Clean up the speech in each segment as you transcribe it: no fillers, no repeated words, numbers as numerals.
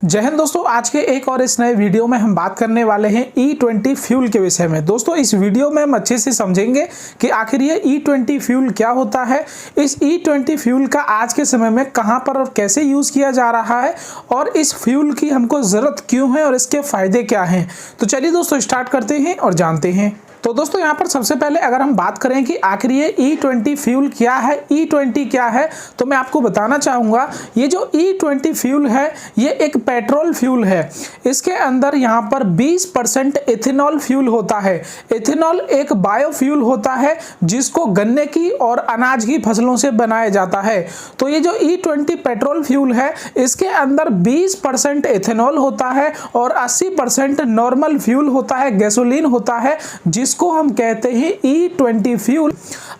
जय हिंद दोस्तों, आज के एक और इस नए वीडियो में हम बात करने वाले हैं E20 फ्यूल के विषय में। दोस्तों इस वीडियो में हम अच्छे से समझेंगे कि आखिर ये E20 फ्यूल क्या होता है, इस E20 फ्यूल का आज के समय में कहां पर और कैसे यूज़ किया जा रहा है और इस फ्यूल की हमको ज़रूरत क्यों है और इसके फ़ायदे क्या हैं। तो चलिए दोस्तों स्टार्ट करते हैं और जानते हैं। तो दोस्तों यहाँ पर सबसे पहले अगर हम बात करें कि आखिर ये E20 फ्यूल क्या है, E20 क्या है, तो मैं आपको बताना चाहूँगा ये जो E20 फ्यूल है ये एक पेट्रोल फ्यूल है। इसके अंदर यहाँ पर 20% एथेनॉल फ्यूल होता है। एथेनॉल एक बायोफ्यूल होता है जिसको गन्ने की और अनाज की फसलों से बनाया जाता है। तो ये जो E20 पेट्रोल फ्यूल है इसके अंदर 20% एथेनॉल होता है और 80% नॉर्मल फ्यूल होता है, गैसोलीन होता है, जिसको हम कहते हैं E20 फ्यूल।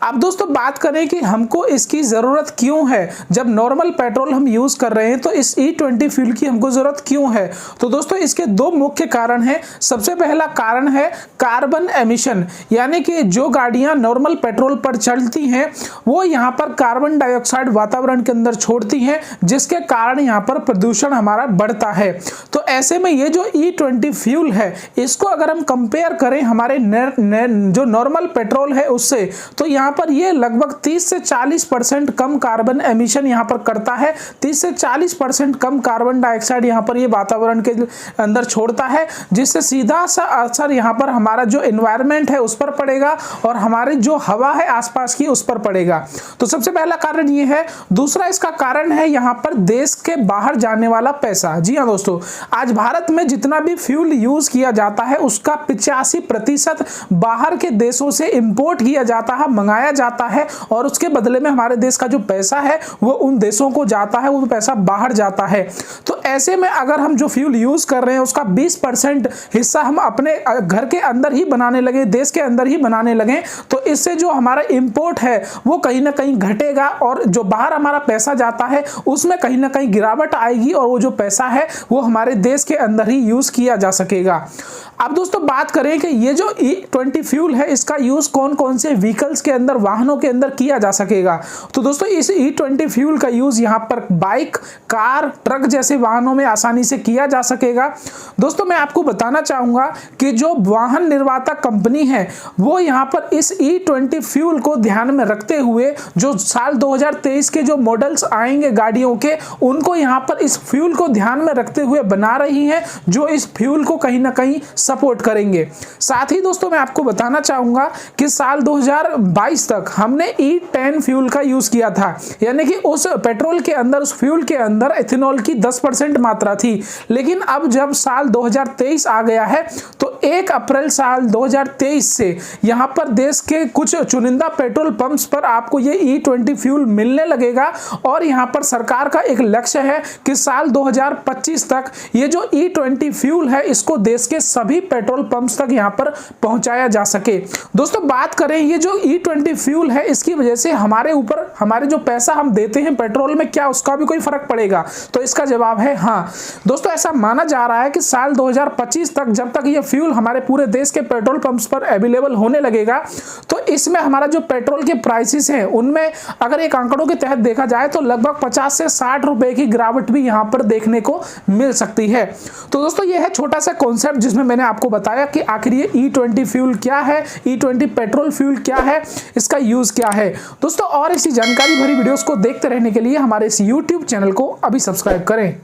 अब दोस्तों बात करें कि हमको इसकी ज़रूरत क्यों है, जब नॉर्मल पेट्रोल हम यूज़ कर रहे हैं तो इस E20 फ्यूल की हमको ज़रूरत क्यों है। तो दोस्तों इसके दो मुख्य कारण हैं। सबसे पहला कारण है कार्बन एमिशन, यानी कि जो गाड़ियां नॉर्मल पेट्रोल पर चलती हैं वो यहाँ पर कार्बन डाइऑक्साइड वातावरण के अंदर छोड़ती हैं, जिसके कारण यहाँ पर प्रदूषण हमारा बढ़ता है। तो ऐसे में ये जो E20 फ्यूल है इसको अगर हम कंपेयर करें हमारे जो नॉर्मल पेट्रोल है उससे, तो यहाँ पर ये लगभग 30 से 40% कम कार्बन एमिशन यहाँ पर करता है। 30 से 40% कम कार्बन डाइऑक्साइड यहाँ पर ये वातावरण के अंदर छोड़ता है, जिससे सीधा सा असर यहाँ पर हमारा जो एनवायरनमेंट है उस पर पड़ेगा और हमारी जो हवा है आसपास की उस पर पड़ेगा। तो सबसे पहला कारण ये है। दूसरा इसका कारण है यहाँ पर देश के बाहर जाने वाला पैसा। जी हाँ दोस्तों, आज भारत में जितना भी फ्यूल यूज किया जाता है उसका 85% बाहर के देशों से इंपोर्ट किया जाता है, मंगाया जाता है, और उसके बदले में हमारे देश का जो पैसा है वो उन देशों को जाता है, वो पैसा बाहर जाता है। तो ऐसे में अगर हम जो फ्यूल यूज कर रहे हैं उसका 20% हिस्सा हम अपने घर के अंदर ही बनाने लगे, देश के अंदर ही बनाने लगे, तो इससे जो हमारा इंपोर्ट है वो कहीं ना कहीं घटेगा और जो बाहर हमारा पैसा जाता है उसमें कहीं ना कहीं गिरावट आएगी और वो जो पैसा है वो हमारे देश के अंदर ही यूज किया जा सकेगा। अब दोस्तों बात करें कि ये जो E20 फ्यूल है इसका यूज कौन कौन से व्हीकल्स के अंदर, वाहनों के अंदर किया जा सकेगा। तो दोस्तों इस E20 फ्यूल का यूज यहाँ पर बाइक, कार, ट्रक जैसे वाहनों में आसानी से किया जा सकेगा। दोस्तों मैं आपको बताना चाहूंगा कि जो वाहन निर्माता कंपनी है वो यहाँ पर इस E20 फ्यूल को ध्यान में रखते हुए जो साल 2023 के जो मॉडल्स आएंगे गाड़ियों के, उनको यहाँ पर इस फ्यूल को ध्यान में रखते हुए बना रही है, जो इस फ्यूल को कहीं ना कहीं सपोर्ट करेंगे। साथ ही दोस्तों मैं आपको बताना चाहूंगा कि साल 2022 तक हमने E10 फ्यूल का यूज किया था, यानी कि उस पेट्रोल के अंदर, उस फ्यूल के अंदर एथेनॉल की 10% मात्रा थी। लेकिन अब जब साल 2023 आ गया है तो 1 अप्रैल साल 2023 से यहाँ पर देश के कुछ चुनिंदा पेट्रोल पंप्स पर आपको ये E20 फ्यूल मिलने लगेगा और यहाँ पर सरकार का एक लक्ष्य है कि साल 2025 तक ये जो E20 फ्यूल है इसको देश के सभी पेट्रोल पंप्स तक यहाँ पर पहुंचाया जा सके। दोस्तों बात करें ये जो E20 फ्यूल है इसकी वजह से हमारे ऊपर, हमारे जो पैसा हम देते हैं पेट्रोल में, क्या उसका भी कोई फर्क पड़ेगा? तो इसका जवाब है हाँ। दोस्तों ऐसा माना जा रहा है कि साल 2025 तक, जब तक ये फ्यूल हमारे पूरे देश के पेट्रोल पंप्स पर अवेलेबल होने लगेगा, तो इसमें हमारा जो पेट्रोल के प्राइसेस हैं उनमें अगर एक आंकड़ों के तहत देखा जाए तो लगभग 50 से 60 रुपए की गिरावट भी यहाँ पर देखने को मिल सकती है। तो दोस्तों ये है छोटा सा कॉन्सेप्ट जिसमें मैंने आपको बताया कि आखिर ये E20 फ्यूल क्या है, E20 पेट्रोल फ्यूल क्या है, इसका यूज क्या है। दोस्तों और इसी जानकारी भरी वीडियोस को देखते रहने के लिए हमारे इस YouTube चैनल को अभी सब्सक्राइब करें।